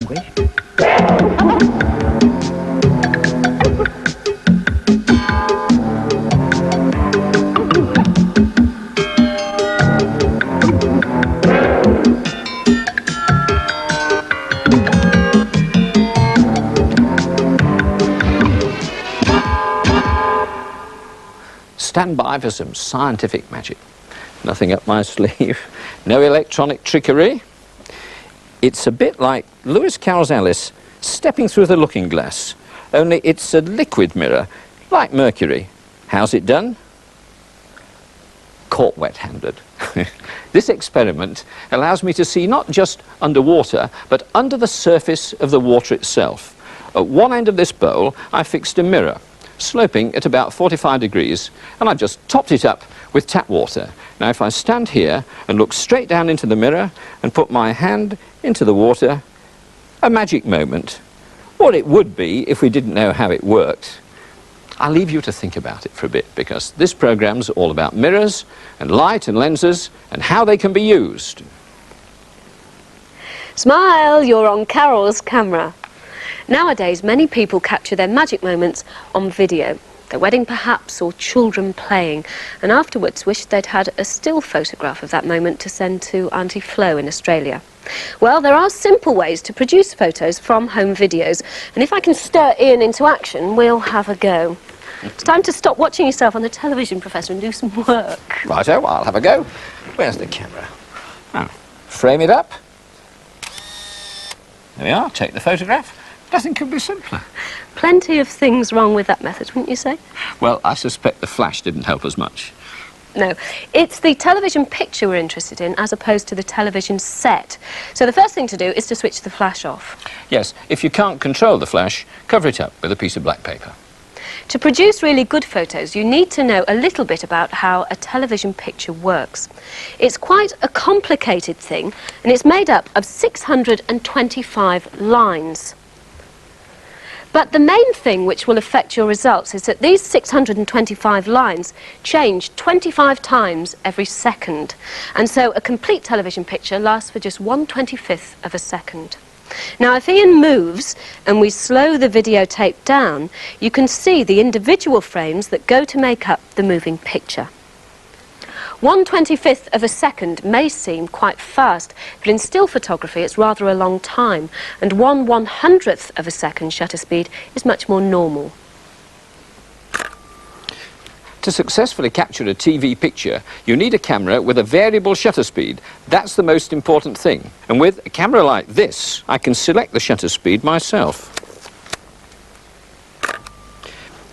language. Stand by for some scientific magic. Nothing up my sleeve, no electronic trickery. It's a bit like Lewis Carroll's Alice stepping through the looking glass, only it's a liquid mirror, like mercury. How's it done? Caught wet-handed. This experiment allows me to see not just underwater, but under the surface of the water itself. At one end of this bowl, I fixed a mirror, sloping at about 45 degrees, and I've just topped it up with tap water. Now if I stand here and look straight down into the mirror and put my hand into the water, a magic moment. What it would be if we didn't know how it worked. I'll leave you to think about it for a bit, because this program's all about mirrors and light and lenses and how they can be used. Smile, you're on Carol's camera. Nowadays, many people capture their magic moments on video. Their wedding perhaps, or children playing, and afterwards wish they'd had a still photograph of that moment to send to Auntie Flo in Australia. Well, there are simple ways to produce photos from home videos, and if I can stir Ian into action, we'll have a go. It's time to stop watching yourself on the television, Professor, and do some work. Righto, I'll have a go. Where's the camera? Oh, frame it up. There we are, take the photograph. Nothing could be simpler. Plenty of things wrong with that method, wouldn't you say? Well, I suspect the flash didn't help us much. No, it's the television picture we're interested in as opposed to the television set. So the first thing to do is to switch the flash off. Yes, if you can't control the flash, cover it up with a piece of black paper. To produce really good photos, you need to know a little bit about how a television picture works. It's quite a complicated thing, and it's made up of 625 lines. But the main thing which will affect your results is that these 625 lines change 25 times every second. And so a complete television picture lasts for just 1/25th of a second. Now, if Ian moves and we slow the videotape down, you can see the individual frames that go to make up the moving picture. 1/25th of a second may seem quite fast, but in still photography it's rather a long time, and 1/100th of a second shutter speed is much more normal. To successfully capture a TV picture, you need a camera with a variable shutter speed. That's the most important thing. And with a camera like this, I can select the shutter speed myself.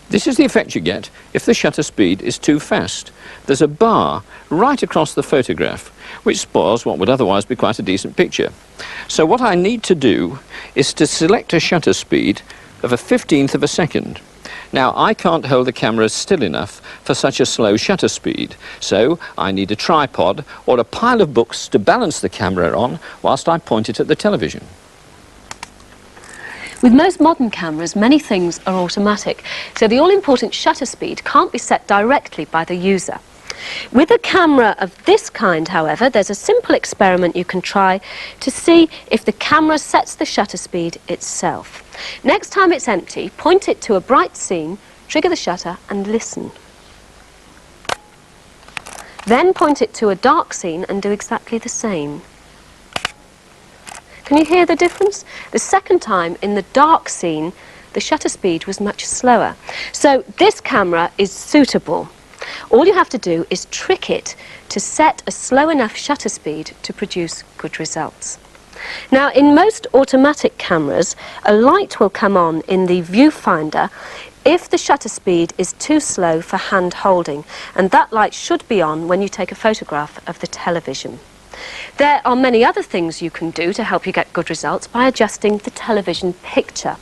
This is the effect you get if the shutter speed is too fast. There's a bar right across the photograph, which spoils what would otherwise be quite a decent picture. So what I need to do is to select a shutter speed of a 15th of a second. Now, I can't hold the camera still enough for such a slow shutter speed, so I need a tripod or a pile of books to balance the camera on whilst I point it at the television. With most modern cameras, many things are automatic, so the all-important shutter speed can't be set directly by the user. With a camera of this kind, however, there's a simple experiment you can try to see if the camera sets the shutter speed itself. Next time it's empty, point it to a bright scene, trigger the shutter and listen. Then point it to a dark scene and do exactly the same. Can you hear the difference? The second time, in the dark scene, the shutter speed was much slower. So this camera is suitable. All you have to do is trick it to set a slow enough shutter speed to produce good results. Now, in most automatic cameras, a light will come on in the viewfinder if the shutter speed is too slow for hand holding, and that light should be on when you take a photograph of the television. There are many other things you can do to help you get good results by adjusting the television picture.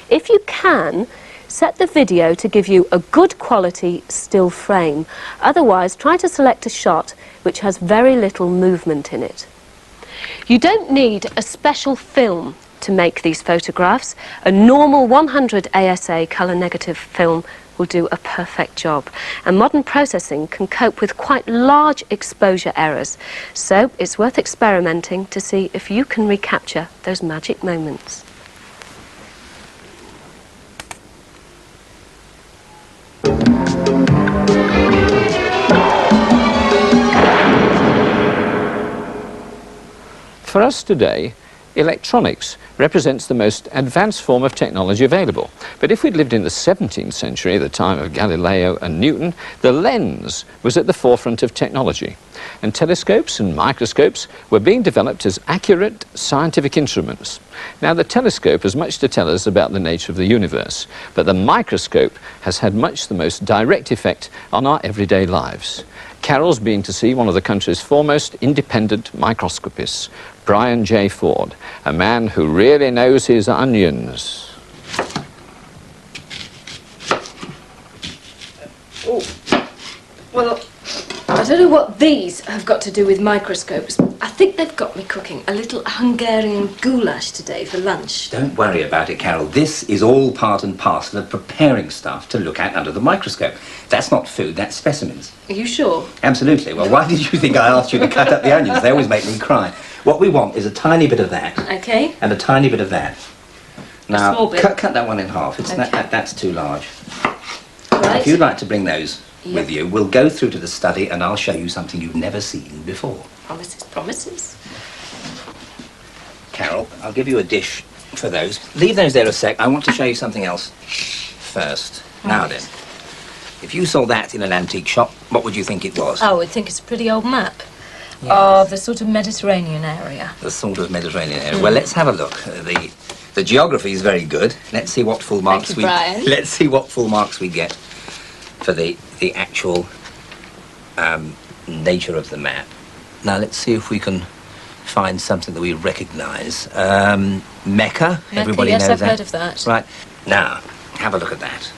If you can, set the video to give you a good quality still frame. Otherwise, try to select a shot which has very little movement in it. You don't need a special film to make these photographs. A normal 100 ASA colour negative film will do a perfect job. And modern processing can cope with quite large exposure errors. So it's worth experimenting to see if you can recapture those magic moments. For us today, electronics represents the most advanced form of technology available. But if we'd lived in the 17th century, the time of Galileo and Newton, the lens was at the forefront of technology. And telescopes and microscopes were being developed as accurate scientific instruments. Now, the telescope has much to tell us about the nature of the universe, but the microscope has had much the most direct effect on our everyday lives. Carol's been to see one of the country's foremost independent microscopists, Brian J. Ford, a man who really knows his onions. Oh, well, I don't know what these have got to do with microscopes. I think they've got me cooking a little Hungarian goulash today for lunch. Don't worry about it, Carol. This is all part and parcel of preparing stuff to look at under the microscope. That's not food, that's specimens. Are you sure? Absolutely. Well, why did you think I asked you to cut up the onions? They always make me cry. What we want is a tiny bit of that. Okay. And a tiny bit of that. Now, small bit? cut that one in half. It's Okay. that's too large. Right. If you'd like to bring those Yep. with you, we'll go through to the study and I'll show you something you've never seen before. Promises, promises. Carol, I'll give you a dish for those. Leave those there a sec. I want to show you something else first. Now then, if you saw that in an antique shop, what would you think it was? Oh, I think it's a pretty old map of the sort of Mediterranean area. The sort of Mediterranean area. Well, let's have a look. The geography is very good. Let's see what full marks you, Brian. Let's see what full marks we get for the actual nature of the map. Now let's see if we can find something that we recognise. Mecca. Everybody yes, knows I've that. heard of that. Right. Now, have a look at that.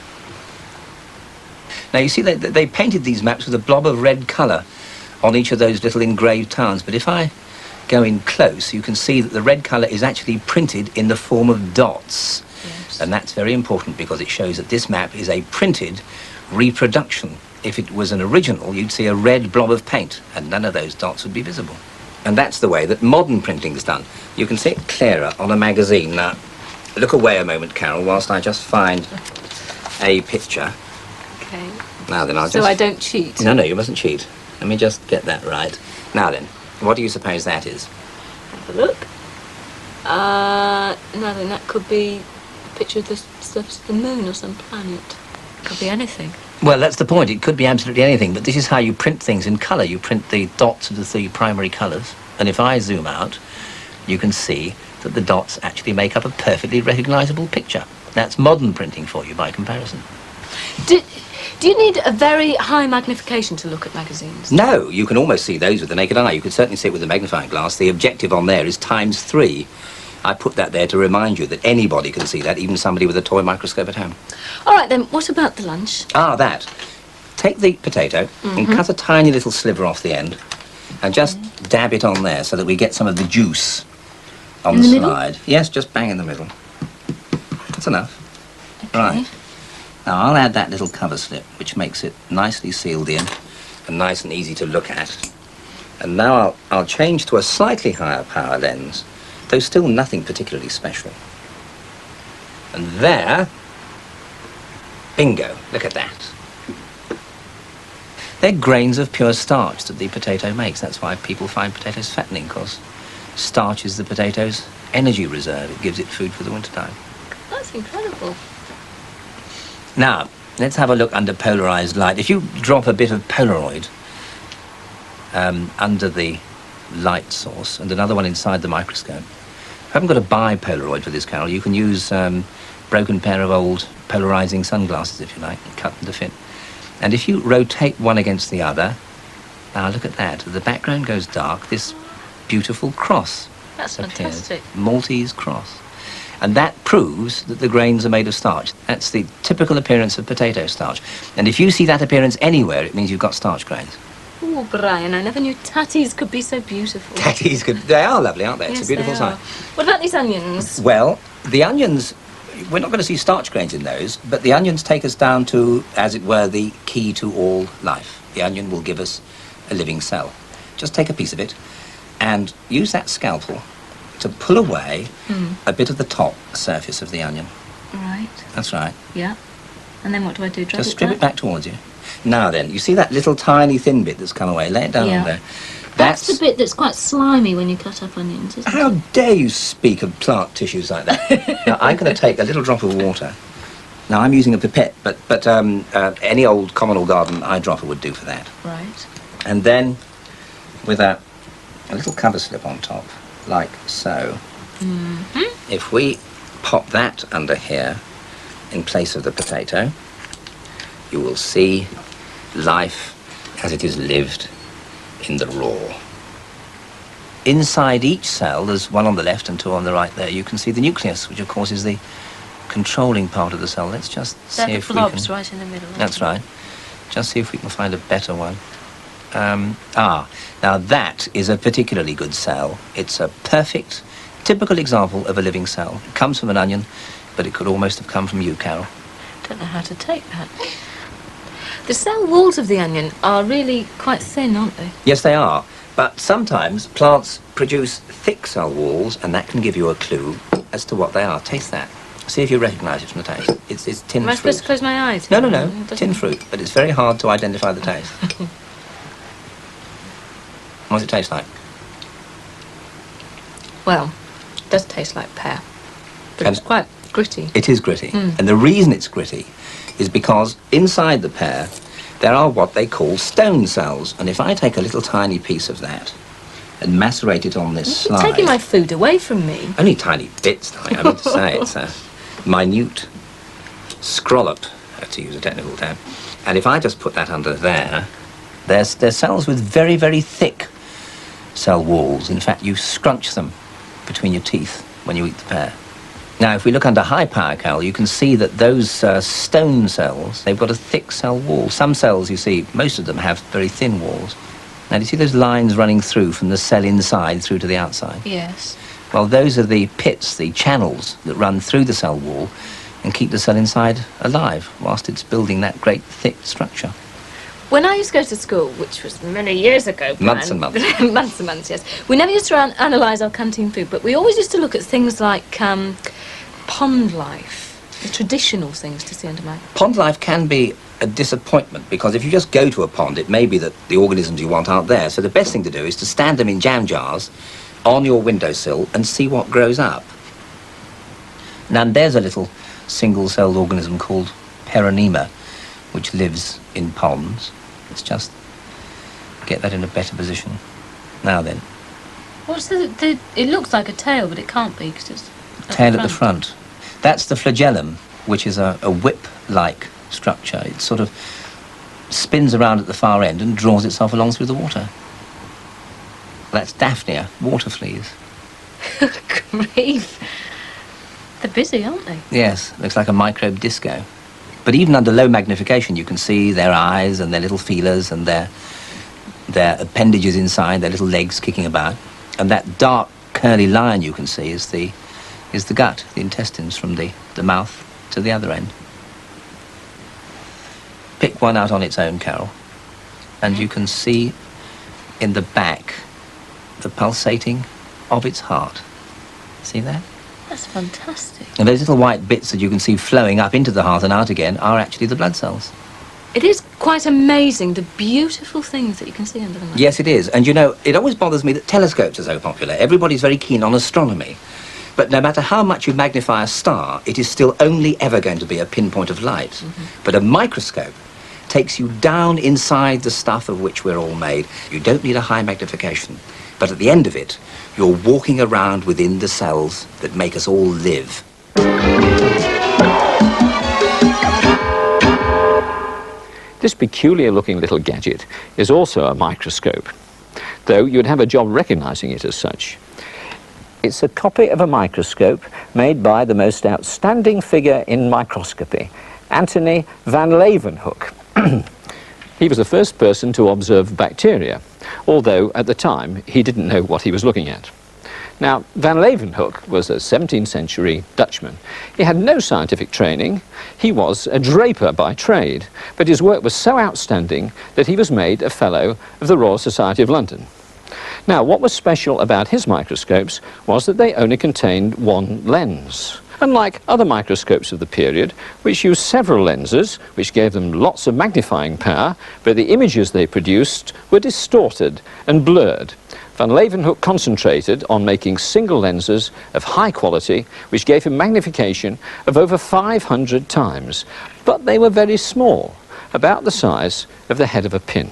Now you see they painted these maps with a blob of red colour on each of those little engraved towns, but if I go in close, you can see that the red colour is actually printed in the form of dots. Yes. And that's very important because it shows that this map is a printed reproduction. If it was an original, you'd see a red blob of paint, and none of those dots would be visible. And that's the way that modern printing is done. You can see it clearer on a magazine. Now, look away a moment, Carol, whilst I just find a picture. Okay. Now then, I'll just... So I don't cheat? No, you mustn't cheat. Let me just get that right. Now then, what do you suppose that is? Have a look. Now then, that could be a picture of the surface of the moon or some planet. Could be anything. Well, that's the point. It could be absolutely anything, but this is how you print things in colour. You print the dots of the three primary colours, and if I zoom out, you can see that the dots actually make up a perfectly recognisable picture. That's modern printing for you by comparison. Do you need a very high magnification to look at magazines? No, you can almost see those with the naked eye. You could certainly see it with a magnifying glass. The objective on there is ×3. I put that there to remind you that anybody can see that, even somebody with a toy microscope at home. All right, then, what about the lunch? Ah, that. Take the potato and cut a tiny little sliver off the end and just dab it on there so that we get some of the juice on the slide. Yes, just bang in the middle. That's enough. Okay. Right. Now, I'll add that little cover slip, which makes it nicely sealed in and nice and easy to look at. And now I'll change to a slightly higher power lens, though still nothing particularly special. And there, bingo, look at that. They're grains of pure starch that the potato makes. That's why people find potatoes fattening, because starch is the potato's energy reserve. It gives it food for the wintertime. That's incredible. Now, let's have a look under polarized light. If you drop a bit of Polaroid under the light source and another one inside the microscope, if you haven't got a bi-Polaroid for this, Carol, you can use broken pair of old polarizing sunglasses, if you like, and cut them to fit. And if you rotate one against the other, now look at that. The background goes dark. This beautiful cross That's appears. fantastic. Maltese cross. And that proves that the grains are made of starch. That's the typical appearance of potato starch. And if you see that appearance anywhere, it means you've got starch grains. Oh, Brian, I never knew tatties could be so beautiful. Tatties, they are lovely, aren't they? It's Yes, a beautiful they sight. are. What about these onions? Well, the onions We're not going to see starch grains in those, but the onions take us down to, as it were, the key to all life. The onion will give us a living cell. Just take a piece of it and use that scalpel to pull away a bit of the top surface of the onion. Right. That's right. Yeah. And then what do I do? Just strip it back towards you. Now then, you see that little tiny thin bit that's come away? Lay it down on there. That's the bit that's quite slimy when you cut up onions, isn't How it? dare you speak of plant tissues like that? Now, I'm going to take a little drop of water. Now, I'm using a pipette, but any old common or garden eyedropper would do for that. Right. And then, with a little cover slip on top, like so, if we pop that under here in place of the potato, you will see life as it is lived in the raw. Inside each cell, there's one on the left and two on the right there, you can see the nucleus, which of course is the controlling part of the cell. Let's just see if we can... blobs right in the middle. That's right. Just see if we can find a better one. Now that is a particularly good cell. It's a perfect, typical example of a living cell. It comes from an onion, but it could almost have come from you, Carol. Don't know how to take that. The cell walls of the onion are really quite thin, aren't they? Yes, they are. But sometimes plants produce thick cell walls, and that can give you a clue as to what they are. Taste that. See if you recognise it from the taste. It's tinned Am I fruit. supposed to close my eyes? No, It doesn't- tinned fruit. But it's very hard to identify the taste. What does it taste like? Well, it does taste like pear. But And- it's quite gritty. It is gritty. And the reason it's gritty is because inside the pear there are what they call stone cells. And if I take a little tiny piece of that and macerate it on this You're slide... taking my food away from me. Only tiny bits, darling. I mean to say it's a minute scrollop, to use a technical term. And if I just put that under there, there's cells with very, very thick cell walls. In fact, you scrunch them between your teeth when you eat the pear. Now, if we look under high power, Carol, you can see that those stone cells, they've got a thick cell wall. Some cells, you see, most of them have very thin walls. Now, do you see those lines running through from the cell inside through to the outside? Yes. Well, those are the pits, the channels that run through the cell wall and keep the cell inside alive whilst it's building that great thick structure. When I used to go to school, which was many years ago... Months and months. Months and months, yes. We never used to analyse our canteen food, but we always used to look at things like pond life, the traditional things to see under my... Pond life can be a disappointment because if you just go to a pond, it may be that the organisms you want aren't there. So the best thing to do is to stand them in jam jars on your windowsill and see what grows up. Now, there's a little single-celled organism called Peronema, which lives in ponds. Let's just get that in a better position. Now then, What's the... It looks like a tail, but it can't be, because it's... tail at the front. That's the flagellum, which is a whip-like structure. It sort of spins around at the far end and draws itself along through the water. That's Daphnia, water fleas. Grief. They're busy, aren't they? Yes, looks like a microbe disco. But even under low magnification, you can see their eyes and their little feelers and their appendages inside, their little legs kicking about. And that dark, curly line you can see is the gut, the intestines from the mouth to the other end. Pick one out on its own, Carol, and you can see in the back the pulsating of its heart. See that? That's fantastic. And those little white bits that you can see flowing up into the heart and out again are actually the blood cells. It is quite amazing, the beautiful things that you can see under the microscope. Yes, it is. And you know, it always bothers me that telescopes are so popular. Everybody's very keen on astronomy. But no matter how much you magnify a star, it is still only ever going to be a pinpoint of light. But a microscope takes you down inside the stuff of which we're all made. You don't need a high magnification. But at the end of it, you're walking around within the cells that make us all live. This peculiar-looking little gadget is also a microscope, though you'd have a job recognising it as such. It's a copy of a microscope made by the most outstanding figure in microscopy, Antony van Leeuwenhoek. He was the first person to observe bacteria, although at the time he didn't know what he was looking at. Now, Van Leeuwenhoek was a 17th century Dutchman. He had no scientific training. He was a draper by trade, but his work was so outstanding that he was made a Fellow of the Royal Society of London. Now, what was special about his microscopes was that they only contained one lens. Unlike other microscopes of the period, which used several lenses, which gave them lots of magnifying power, but the images they produced were distorted and blurred. Van Leeuwenhoek concentrated on making single lenses of high quality, which gave him magnification of over 500 times. But they were very small, about the size of the head of a pin.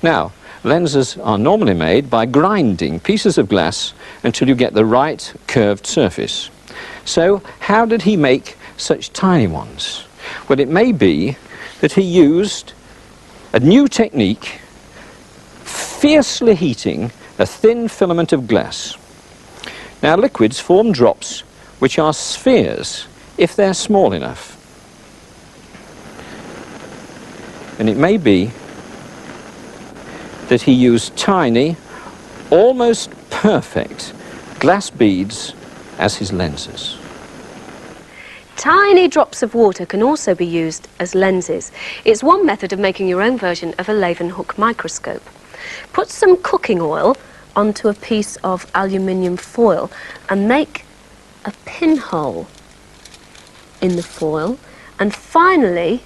Now, lenses are normally made by grinding pieces of glass until you get the right curved surface. So, how did he make such tiny ones? Well, it may be that he used a new technique, fiercely heating a thin filament of glass. Now, liquids form drops which are spheres if they're small enough. And it may be that he used tiny, almost perfect glass beads as his lenses. Tiny drops of water can also be used as lenses. It's one method of making your own version of a Leeuwenhoek microscope. Put some cooking oil onto a piece of aluminium foil and make a pinhole in the foil, and finally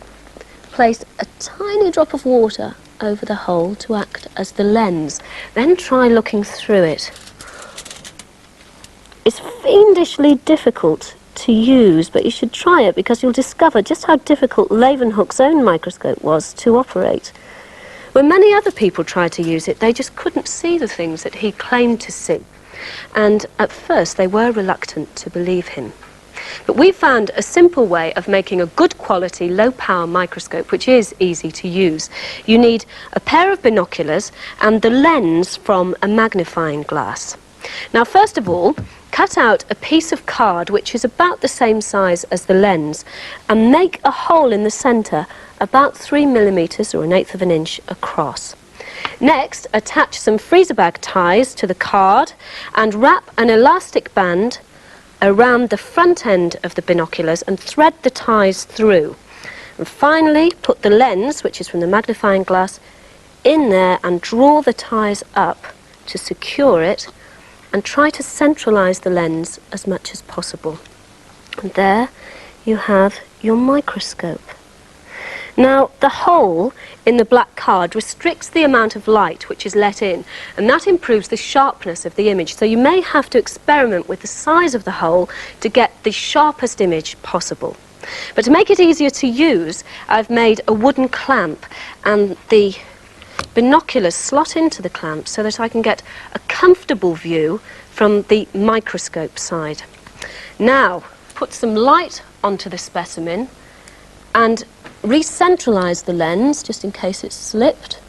place a tiny drop of water over the hole to act as the lens. Then try looking through it. It's fiendishly difficult to use, but you should try it because you'll discover just how difficult Leeuwenhoek's own microscope was to operate. When many other people tried to use it, they just couldn't see the things that he claimed to see. And at first, they were reluctant to believe him. But we found a simple way of making a good quality, low power microscope, which is easy to use. You need a pair of binoculars and the lens from a magnifying glass. Now, first of all, cut out a piece of card which is about the same size as the lens and make a hole in the centre about 3 millimetres or 1/8 of an inch across. Next, attach some freezer bag ties to the card and wrap an elastic band around the front end of the binoculars and thread the ties through. And finally, put the lens, which is from the magnifying glass, in there and draw the ties up to secure it, and try to centralise the lens as much as possible. And there you have your microscope. Now, the hole in the black card restricts the amount of light which is let in, and that improves the sharpness of the image. So you may have to experiment with the size of the hole to get the sharpest image possible. But to make it easier to use, I've made a wooden clamp, and the binoculars slot into the clamp so that I can get a comfortable view from the microscope side. Now, put some light onto the specimen and re-centralise the lens just in case it's slipped.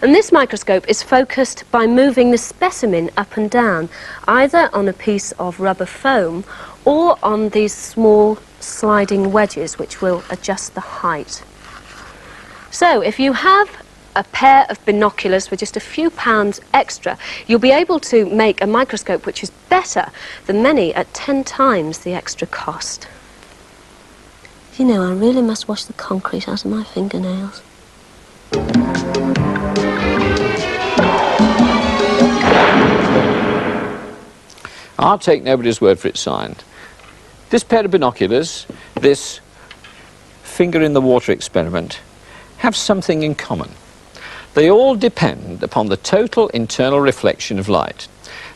And this microscope is focused by moving the specimen up and down, either on a piece of rubber foam or on these small sliding wedges which will adjust the height. So if you have a pair of binoculars for just a few pounds extra, you'll be able to make a microscope which is better than many at 10 times the extra cost. You know, I really must wash the concrete out of my fingernails. I'll take nobody's word for it, signed. This pair of binoculars, this finger in the water experiment, have something in common. They all depend upon the total internal reflection of light.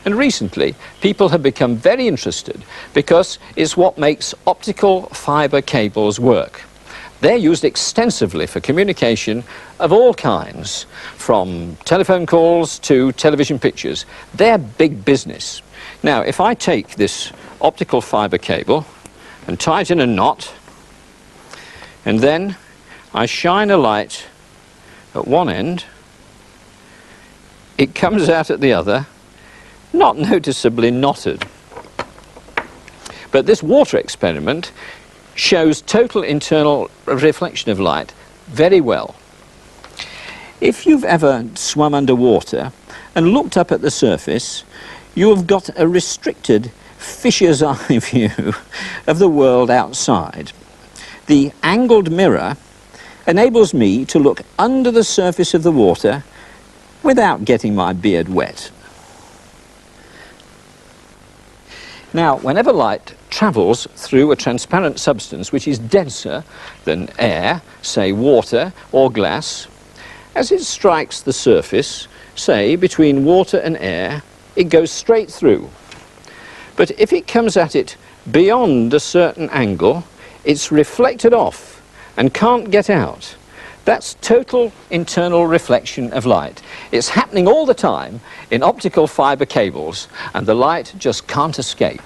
And recently, people have become very interested because it's what makes optical fibre cables work. They're used extensively for communication of all kinds, from telephone calls to television pictures. They're big business. Now, if I take this optical fibre cable and tie it in a knot, and then I shine a light at one end, it comes out at the other, not noticeably knotted. But this water experiment shows total internal reflection of light very well. If you've ever swum underwater and looked up at the surface, you have got a restricted fisher's eye view of the world outside. The angled mirror enables me to look under the surface of the water without getting my beard wet. Now, whenever light travels through a transparent substance which is denser than air, say water or glass, as it strikes the surface, say between water and air, it goes straight through. But if it comes at it beyond a certain angle, it's reflected off and can't get out. That's total internal reflection of light. It's happening all the time in optical fibre cables, and the light just can't escape.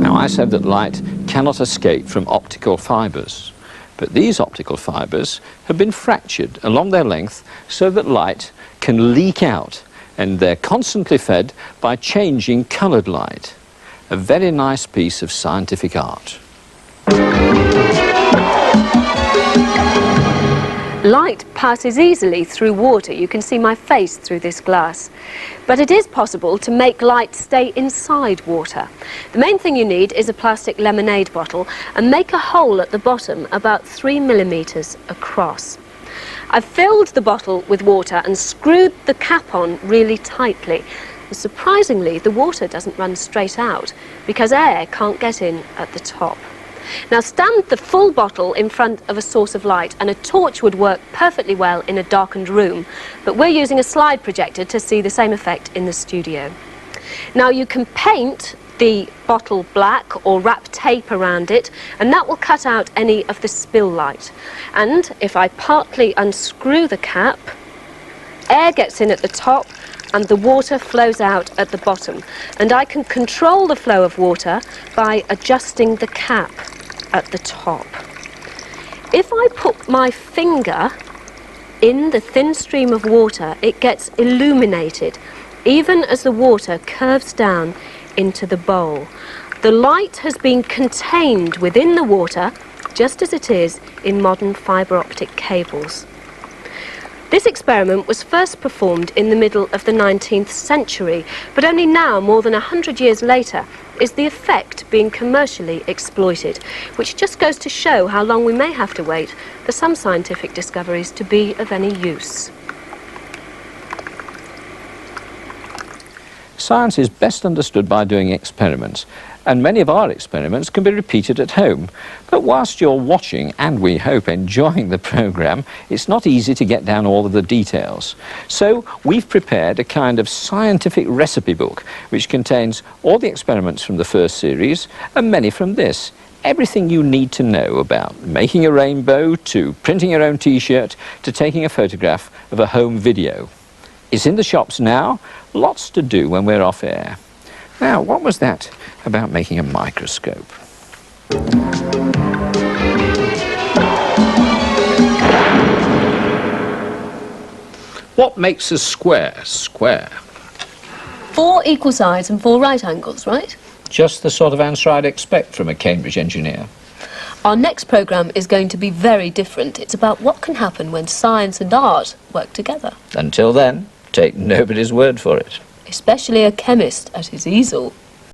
Now, I said that light cannot escape from optical fibres, but these optical fibres have been fractured along their length so that light can leak out, and they're constantly fed by changing coloured light. A very nice piece of scientific art. Light passes easily through water. You can see my face through this glass. But it is possible to make light stay inside water. The main thing you need is a plastic lemonade bottle, and make a hole at the bottom about 3 millimeters across. I've filled the bottle with water and screwed the cap on really tightly. And surprisingly, the water doesn't run straight out because air can't get in at the top. Now stand the full bottle in front of a source of light, and a torch would work perfectly well in a darkened room, but we're using a slide projector to see the same effect in the studio. Now you can paint the bottle black or wrap tape around it, and that will cut out any of the spill light. And if I partly unscrew the cap, air gets in at the top and the water flows out at the bottom, and I can control the flow of water by adjusting the cap at the top. If I put my finger in the thin stream of water, it gets illuminated, even as the water curves down into the bowl. The light has been contained within the water, just as it is in modern fibre optic cables. This experiment was first performed in the middle of the 19th century, but only now, more than 100 years later, is the effect being commercially exploited, which just goes to show how long we may have to wait for some scientific discoveries to be of any use. Science is best understood by doing experiments, and many of our experiments can be repeated at home. But whilst you're watching, and we hope enjoying the programme, it's not easy to get down all of the details. So we've prepared a kind of scientific recipe book which contains all the experiments from the first series and many from this. Everything you need to know about making a rainbow, to printing your own t-shirt, to taking a photograph of a home video. It's in the shops now. Lots to do when we're off air. Now, what was that about making a microscope? What makes a square square? 4 equal sides and 4 right angles, right? Just the sort of answer I'd expect from a Cambridge engineer. Our next programme is going to be very different. It's about what can happen when science and art work together. Until then, take nobody's word for it. Especially a chemist at his easel.